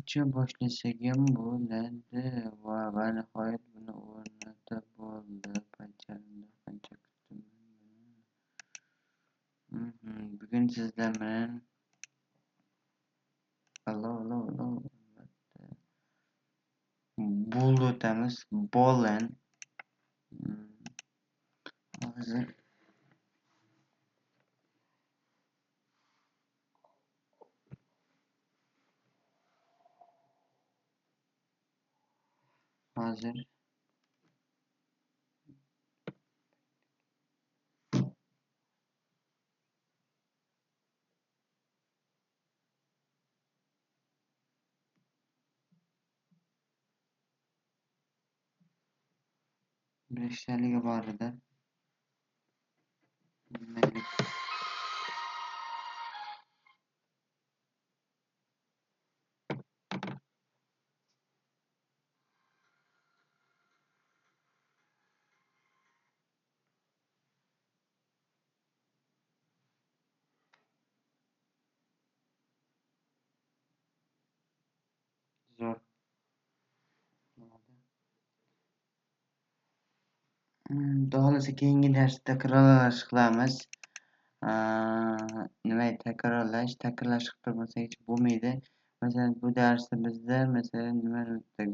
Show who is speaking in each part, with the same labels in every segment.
Speaker 1: O'quvchi boshlasak ham bo'ladi va nihoyat buni o'rnatib bo'ldi. Bajarildi qancha kutdim. Bugun sizlar bilan bol o'tamiz. Bolan. Hozir birishtaligi bor edi. Zo'r. Xohlasa keyingi darsda takrorlash qilamiz. Nima takrorlash qilib turmasak hech bo'lmaydi. Masalan, bu darsda bizda masalan nimani o'tdik?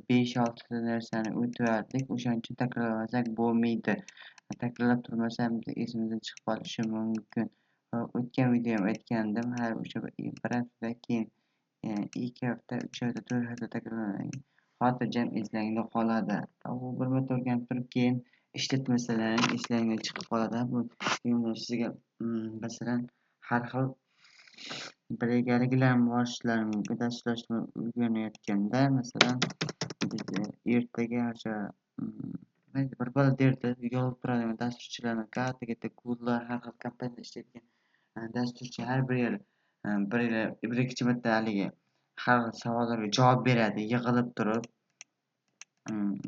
Speaker 1: 5-6 narsani o'tyaptik. O'shaning uchun takrorlamasak bo'lmaydi. Takrorlab turmasam esimizdan chiqib qolishi mumkin. O'tgan videom aytgandim, har o'sha bir haftadan keyin 2 hafta, 3 hafta, 4 hafta takrorlang. Xotirjam eslangda qoladi. U bir marta o'rganib turib keyin ishlatmasalaring eslangdan chiqib qoladi. Bu sizga masalan har xil birgaliklarni borishlari mumkin. Dasturlashni o'rganayotganda masalan ertaga o'sha bir bola derdi, yolib turadigan dasturchilarni katta kodlar har xil kompaniyada ishlaydigan dasturchi har bir ikki marta haligi har xil savollarga javob beradi yig'ilib turib.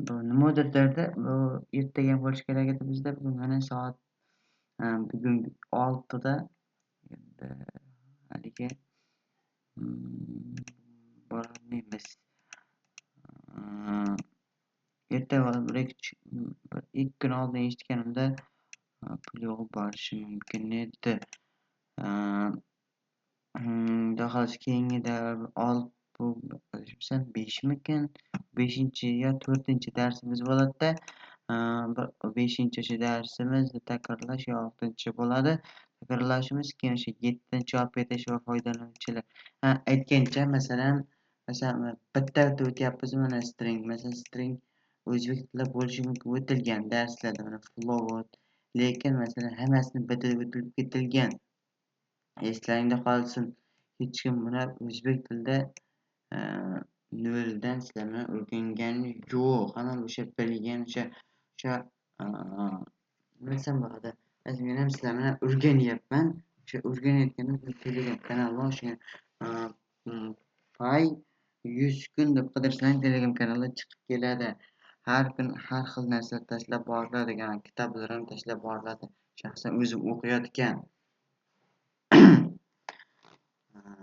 Speaker 1: Bu nimadir derdi, bu ertaga ham bo'lishi kerak edi bizda. Bugun mana soat bugun 6da endi haligi borolmaymiz. Ertaga bir ikki kun oldin eshitganimda pul yo'q borishi mumkin edi. Xolos keyingida 5mikin? 5-chi yo 4-chi darsimiz bo'ladida. 5-chi o'sha darsimiz takrorlash yo 6-chi bo'ladi. Takrorlashimiz keyin o'sha 7-chi olib ketish va foydalanuvchilar. Aytgancha masalan bitta o'tyapmiz mana string. Masalan string o'zbek tilida bo'lishi mumkin o'tilgan darslarda mana float. Lekin masalan hammasini bitta o'tilib ketilgan. Eslaringda qolsin. Hech kim buni o'zbek tilida noldan sizlarni o'rgangani yo'q. Hamma o'sha bilgan o'sha nima desam bo'ladi. Men ham sizlar bilan o'rganyapman. O'sha o'rganayotganda Telegram kanali o'sha pay 100 kun deb qidirsang Telegram kanali chiqib keladi. Har kun har xil narsa tashlab boriladi, kitoblar ham tashlab boriladi. Shaxsan o'zim o'qiyotgan.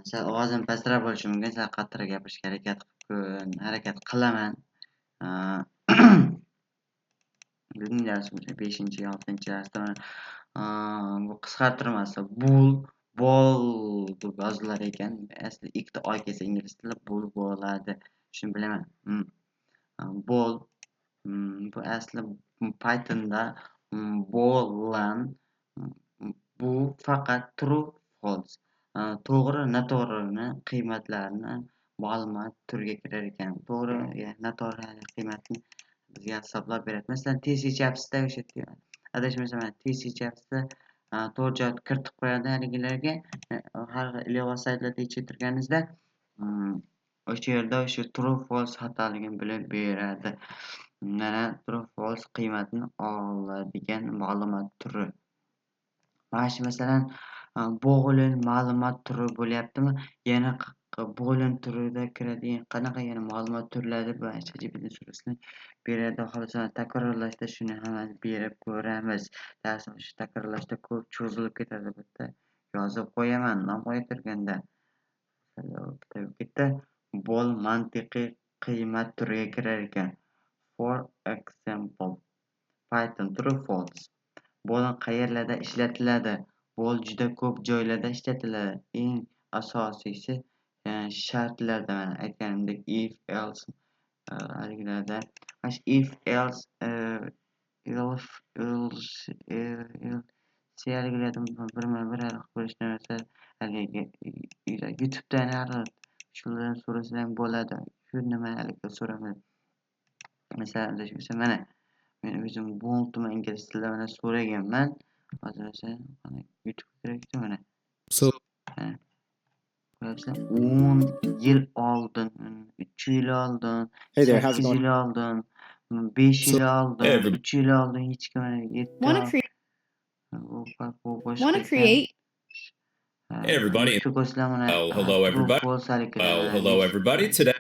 Speaker 1: Sal ovozim pastroq bo'lishi mumkin, sal qattiq gapirishga harakat qilaman. Bugungi darsimiz 5-chi, 6-chi darsda bu qisqartirmasi bol deb yozilar ekan. Asli ikkita oy kelsa ingliz tilida bol bo'ladi. Shuni bilaman. Bol bu asli Pythonda boolean bu faqat true false to'g'ri noto'g'rini qiymatlarini ma'lumot turiga kirar ekan. To'g'ri noto'g'ri qiymatni bizga hisoblab beradi. Masalan, TC-Chapsda o'sha adashmasam TC-Chapsda to'g'ri javob kiritib qo'yadi haligilarga. Har ilova saytlarda tekshirtirganingizda o'sha yerda o'sha true false xatoligini bilib beradi. Mana true false qiymatini oladigan ma'lumot turi. Mana shu masalan boolean ma'lumot turi bo'lyaptimi? Yana boolean turida kiradigan qanaqa yana ma'lumot turlari bor? ChatGPT surasini beradi. Xolos takrorlashda shuni hammani berib ko'ramiz. Darsimiz takrorlashda ko'p cho'zilib ketadi. Bitta yozib qo'yaman, nom qo'yib turganda. bitta bol mantiqiy qiymat turiga kirar ekan. For example, Python true false. Bol qayerlarda ishlatiladi? Bol juda ko'p joylarda ishlatiladi. Eng asosiysi shartlarda mana aytganimdek if else haligilarda if else else haligilardan birma-bir ko'rishni narsa haligi YouTube'dan shulardan so'rasam ham bo'ladi. Shu nima haligi so'raman. Masalan, mana men o'zim bo'ldim ingliz tilida mana so'raganman. Hozir esa YouTube'ga kiryapti mana.
Speaker 2: So,
Speaker 1: 10 yil oldin, 3 yil oldin,
Speaker 2: hey there, how's it
Speaker 1: 8
Speaker 2: going?
Speaker 1: yil oldin, 5
Speaker 2: So,
Speaker 1: yil oldin,
Speaker 2: everybody,
Speaker 1: 3 yil oldin hech kim
Speaker 3: Want to create?
Speaker 2: everybody. Well, hello, everybody. Well, hello, everybody. Today,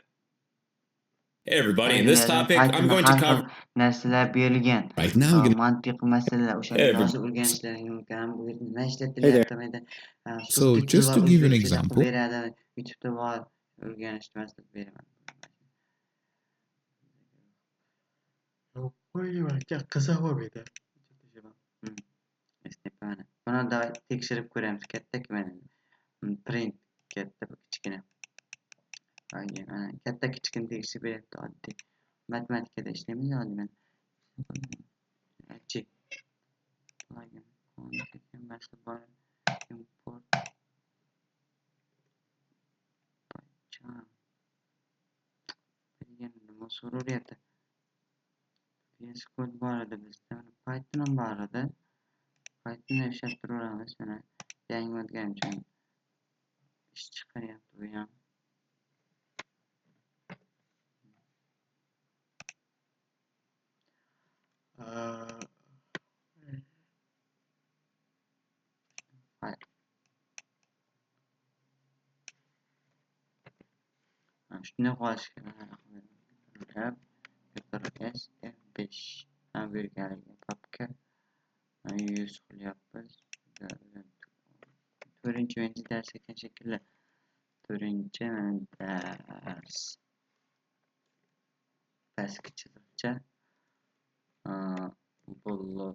Speaker 2: everybody, in this topic, I'm going to cover.
Speaker 1: narsalar berilgan.
Speaker 2: Right now, I'm gonna.
Speaker 1: Mantiqiy masalalar o'shani
Speaker 2: Every-
Speaker 1: yozib o'rganishlaring mumkin. Bu yerda nima
Speaker 2: Hey
Speaker 1: ishlatilyapti mayda.
Speaker 2: So, just to give you an example.
Speaker 1: beradi. YouTube'da bor o'rganishni maslahat beraman. Qiziq bo'lmaydi. Buni davay tekshirib ko'ramiz. Katta mana print katta kichkina. Katta kichkina tekshirib beryapti oddiy. Matematikada ishlaymiz oddiy. Check. Boshqa bor. Import. Nima so'rayapti? VS Code bor edi bizda. Python ham bor edi. Python ishlab mana yangi o'tgan uchun ish chiqaryapti bu ham. Shunday qolish kerak. S F5 bu yerga papka use qilyapmiz. 4-chi dars ekan shekilli. 4-chi dars. Pastki chiziqcha. Bol.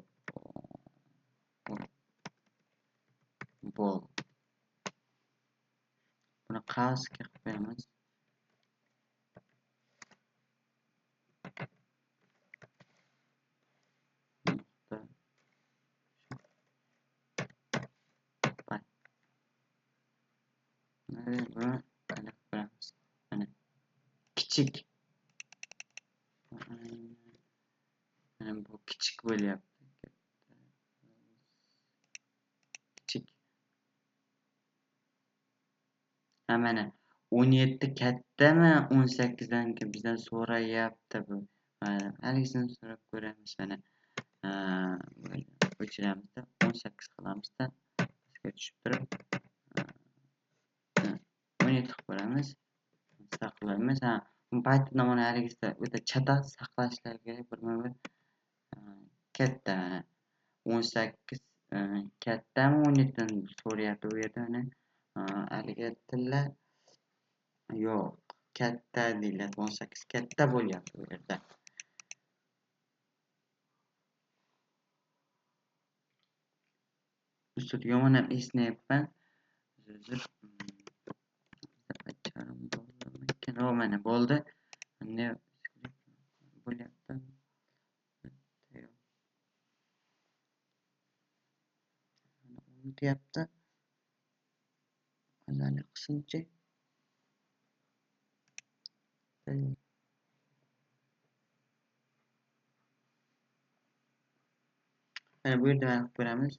Speaker 1: Buni qavsga qilib qo'yamiz. Mana kichik. Mana bu kichik bo'lyapti. Kichik. Mana 17 kattami, 18 dan bizdan so'rayapti bu. Haligisini so'rab ko'ramiz mana. O'chiramizda 18 qilamizda. Bizga tushib turib 17 qilib ko'ramiz. Saqlaymiz. Pythonda mana haligisida o'ta chata saqlashlar kerak birma-bir. Katta mana 18 kattami 17 dan so'rayapti bu yerda mana. Haligi tillar yo'q. Katta deyiladi. 18 katta bo'lyapti bu yerda. Usul yomon ham esnayapman. Hozir mana bo'ldi. Ne bo'lyapti? Unutyapti. Hozirlik qismchi. Mana bu yerda mana ko'ramiz.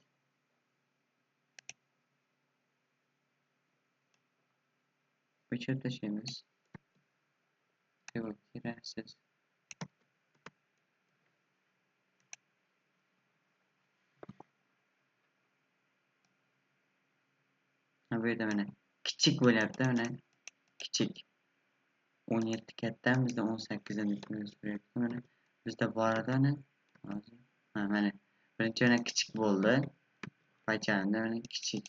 Speaker 1: O'chirib tashlaymiz. Yo'q, keraksiz. Bu yerda mana kichik bo'lyapti mana. Kichik. 17 katta, bizda 18 dan so'rayapti mana. Bizda bor edi mana. Hozir. Mana. Birinchi mana kichik bo'ldi. Paychanda mana kichik.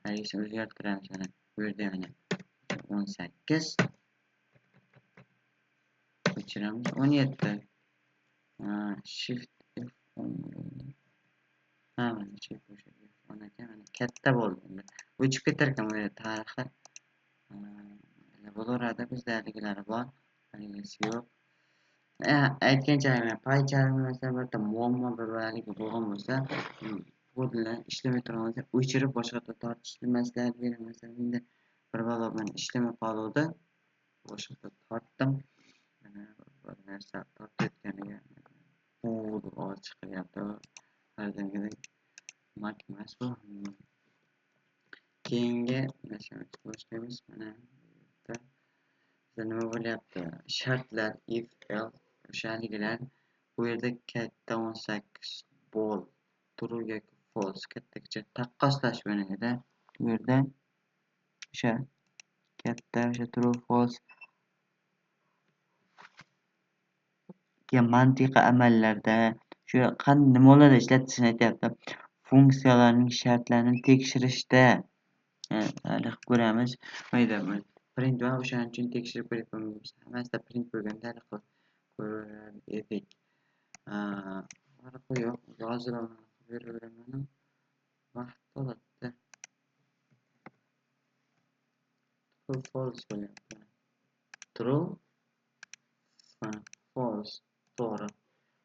Speaker 1: Haligisini o'zgartiramiz mana. Bu yerda mana 18 o'chiramiz 17 shift F10 mana shift F10 ekan katta bo'ldi endi o'chib ketar ekan bu tarixi bo'laveradi bizda haligilar bor haligisi yo'q aytgancha pay chalinmasa birta muammo bir haligi bo'lgan bo'lsa kodlar ishlamay turgan bo'lsa o'chirib boshqa yoqqa tortishni maslahat beraman endi bir balo bilan ishlamay qoluvdi boshqa yoqqa tortdim bir narsa tortayotganiga deb ovoz chiqaryapti hardangidek mak emas bu keyingi narsani boshlaymiz mana bu yerda nima bo'lyapti shartlar if else o'shaligilar bu yerda katta 18 bol true yoki false kattacha taqqoslash bo'ladi bu yerda o'sha katta o'sha true false mantiqiy amallarda shu nimalarda ishlatishni aytyapti funksiyalarning shartlarini tekshirishda hali ko'ramiz mayda print va o'shaning uchun tekshirib ko'ryapmiz hammasida print bo'lganda ko'rar edik yo'q yozib beraman vaqt oladi true false bo'lyapti true false to'g'ri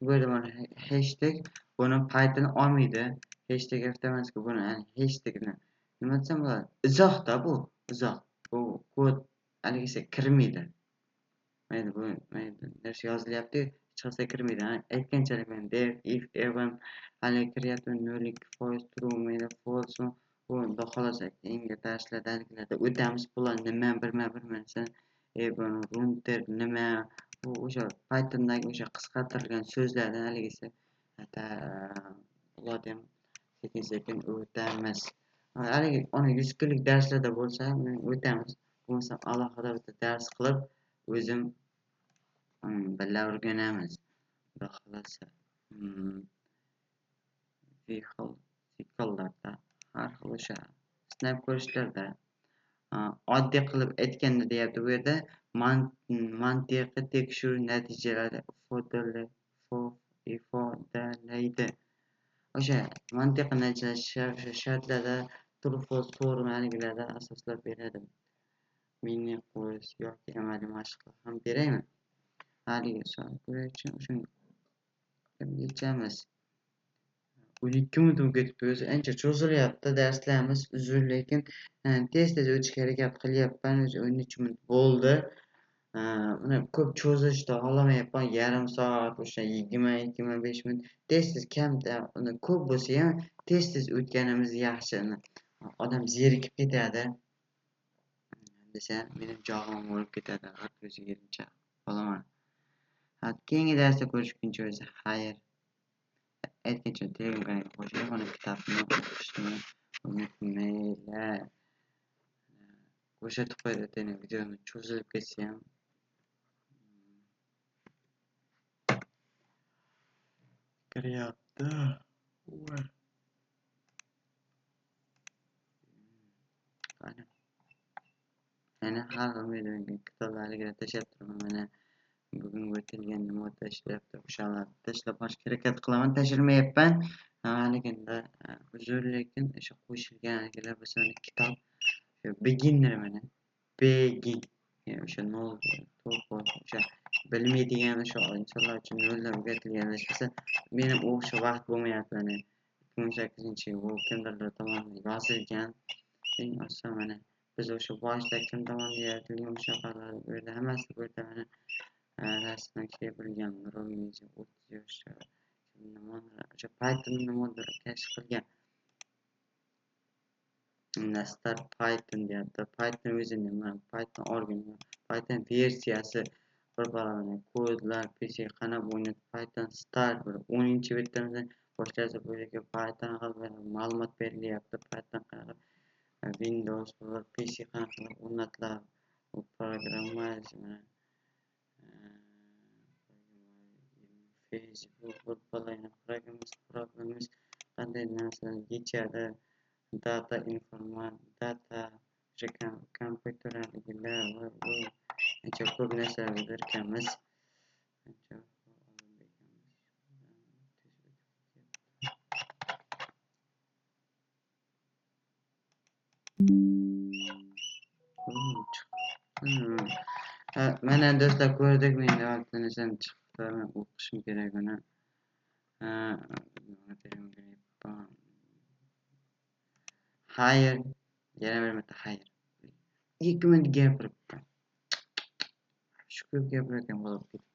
Speaker 1: bu yerda mana hashtag buni python olmaydi hashtag avtomatik buni hashtagni nima desam bo'ladi izohda bu izoh bu kod haligisi kirmaydi mayli bu narsa yozilyapti hech qayerga kirmaydi aytganchalik men there if even haligi kiryapti nollik false true mayli false bu xolos keyingi darslarda haligilarda o'tamiz bular nima birma bir narsa runter nima bu o'sha pythondagi o'sha qisqartirilgan so'zlardan haligisi ularni ham sekin o'tamiz haligi 100 kunlik darslarda bo'lsa men o'tamiz bo'lmasa alohida bitta dars qilib o'zim birga o'rganamiz xudo xohlasa sikllarda har xil o'sha sinab ko'rishlarda oddiy qilib aytganda deyapti bu yerda mantiqiy tekshiruv natijalari ifodalaydi o'sha mantiqiy natijalar shartlarda true false to'g'ri haligilarda asoslab beradi mini qo'yish yoki amaliy mashqlar ham beraymi haligi savol bo'yicha shuni yechamiz 12 minut ketibdi o'zi ancha cho'zilyapti darslarimiz uzun lekin tez o'tishga harakat qilyapman o'zi 13 minut bo'ldi uni ko'p cho'zishni xohlamayapman yarim soat o'sha 20-25 minut tez kamda uni ko'p bo'lsa ham tez o'tganimiz yaxshi odam zerikib ketadi desa mening jog'im o'lib ketadi har ko'zi yerincha qolaman keyingi darsda ko'rishguncha o'zi xayr aytgancha telegramga qo'shilib mana kitobni o'qishni unutmanglar ko'rsatib qo'yadi videoni cho'zilib ketsa ham kiryapti mana har xil kitoblarga tashlab turaman mana bugungi o'tilgan nima tashlayapti o'shalarni tashlab olishga harakat qilaman tashlamayapman haligida uzr lekin o'sha qo'shilgan haligilar bo'lsa kitob beginner mana begin o'sha o'sha bilmaydigan o'sha insonlar uchun noldan o'rgatilgan bo'lsa meni o'sha vaqt bo'lmayapti mana 2018 yil kimdirlar tomonidan yozilgan eng oson mana biz o'sha boshida kim tomonidan yaratilgan o'shaqalar bu yerda hammasi bu yerda mana rasman keltirilgan ro'miycha 30 yosh o'sha python nimadir kashf qilgan start python deyapti python o'zi nima python organ python versiyasi bir baravar kodlar pc qanab o'ynab python start bir 10-bitdan boshlasa bu yerga python haqida ma'lumot berilyapti python qanaqa windows pc qanaqa o'rnatiladi programma Facebook programmamiz qanday narsalarni yechadi data kompyuterlardagilar va bu ancha ko'p narsalar bilirkanmiz. Ancha mana do'stlar ko'rdik, menda oltinishdan chiqdi. Men o'qishim kerak uni. Hayır. Yana bir marta hayır. 2 minut gapiribman. Shu ko'p gapirayotgan bo'lib ketdi.